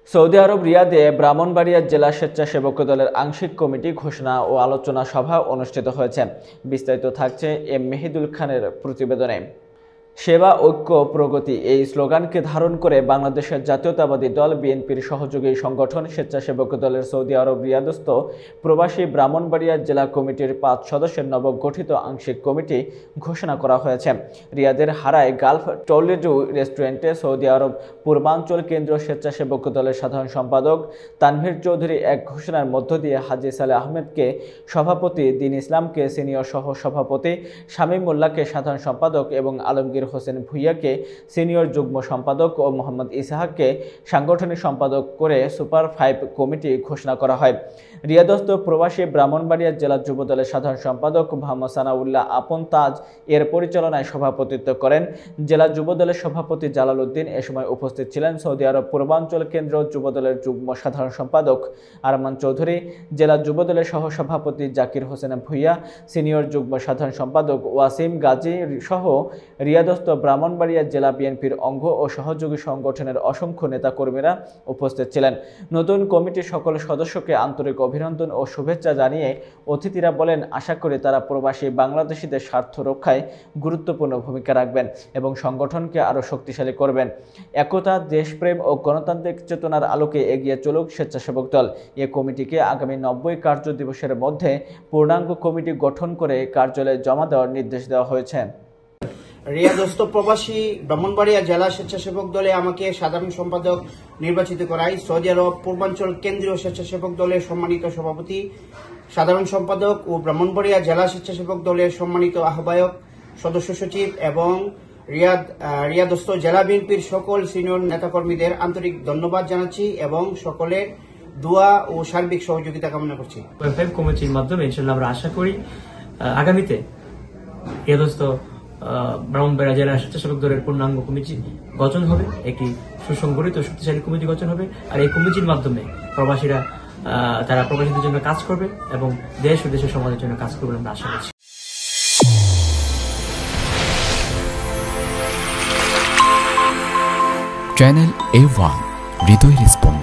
Saudi আরব রিয়াদে ব্রাহ্মণবাড়িয়া জেলা স্বেচ্ছাসেবক দলের আংশিক কমিটি ঘোষণা ও আলোচনা সভা অনুষ্ঠিত হয়েছে। বিস্তারিত থাকছে এম মেহিদুল খানের প্রতিবেদনে। সেবা ঐক্য প্রগতি এই স্লোগানকে ধারণ করে বাংলাদেশের জাতীয়তাবাদী দল বিএনপির সহযোগী সংগঠন স্বেচ্ছাসেবক দলের সৌদি আরব রিয়াদস্থ প্রবাসী ব্রাহ্মণবাড়িয়া জেলা কমিটির 5 সদস্যের নবগঠিত আংশিক কমিটি ঘোষণা করা হয়েছে। রিয়াদের হারায় গালফ টলেডো রেস্টুরেন্টে সৌদি আরব পূর্বাঞ্চল কেন্দ্র স্বেচ্ছাসেবক দলের সাধারণ সম্পাদক তানভীর চৌধুরী এক ঘোষণার মধ্য দিয়ে হাজী সালেহ আহমেদকে সভাপতি, দীন ইসলামকে সিনিয়র সহ সভাপতি, শামীম মোল্লাকে সাধারণ সম্পাদক এবং আলমগীর হোসেন ভুইয়াকে সিনিয়র যুগ্ম সম্পাদক ও মোহাম্মদ ইসহাককে সাংগঠনিক সম্পাদক করে সুপার 5 কমিটি ঘোষণা করা হয়। রিয়াদস্থ প্রবাসী ব্রাহ্মণবাড়িয়া জেলা যুবদলের সাধারণ সম্পাদক মোহাম্মদ সানাউল্লাহ আপন তাজ এর পরিচালনায় সভাপতিত্ব করেন। জেলা যুবদলের সভাপতি জালাল উদ্দিন। এ সময় উপস্থিত ছিলেন সৌদি আরব পূর্বাঞ্চল কেন্দ্র যুবদলের যুগ্ম সাধারণ সম্পাদক আরমান চৌধুরী, জেলা যুবদলের সহসভাপতি জাকির হোসেন ভুইয়া, সিনিয়র যুগ্ম সাধারণ সম্পাদক ওয়াসিম গাজী সহ রিয়াদস্থ ব্রাহ্মণবাড়িয়া জেলা বিএনপির অঙ্গ ও সহযোগী সংগঠনের অসংখ্য নেতাকর্মীরা উপস্থিত ছিলেন। নতুন কমিটির সকল সদস্যকে আন্তরিক অভিনন্দন ও শুভেচ্ছা জানিয়ে অতিথিরা বলেন, আশা করি তারা প্রবাসী বাংলাদেশিদের স্বার্থ রক্ষায় গুরুত্বপূর্ণ ভূমিকা রাখবেন এবং সংগঠনকে আরও শক্তিশালী করবেন। একতা, দেশপ্রেম ও গণতান্ত্রিক চেতনার আলোকে এগিয়ে চলুক স্বেচ্ছাসেবক দল। এ কমিটিকে আগামী 90 কার্য দিবসের মধ্যে পূর্ণাঙ্গ কমিটি গঠন করে কার্যালয়ে জমা দেওয়ার নির্দেশ দেওয়া হয়েছে। রিয়াদস্থ প্রবাসী ব্রাহ্মণবাড়িয়া জেলা স্বেচ্ছাসেবক দলে আমাকে সাধারণ সম্পাদক নির্বাচিত করায় সৌদি আরব পূর্বাঞ্চল কেন্দ্রীয় স্বেচ্ছাসেবক দলের সম্মানিত সভাপতি, সাধারণ সম্পাদক ও ব্রাহ্মণবাড়িয়া জেলা স্বেচ্ছাসেবক দলের সম্মানিত আহ্বায়ক, সদস্য সচিব এবং রিয়াদস্থ জেলা বিএনপির সকল সিনিয়র নেতাকর্মীদের আন্তরিক ধন্যবাদ জানাচ্ছি এবং সকলের দোয়া ও সার্বিক সহযোগিতা কামনা করছি। কমিটির মাধ্যমে ইনশাআল্লাহ আমরা আশা করি আগামীতে রিয়াদস্থ ব্রাহ্মণবাড়িয়া জেলা স্বেচ্ছাসেবক দলের পূর্ণাঙ্গ কমিটি গঠন হবে, একটি সুসংগঠিত শক্তিশালী কমিটি গঠন হবে। আর এই কমিটির মাধ্যমে প্রবাসীরা তারা প্রবাসীদের জন্য কাজ করবে এবং দেশ ও দেশের সমাজের জন্য কাজ করবে আমরা আশা করছি। চ্যানেল A1 হৃদয় রেসপন্স।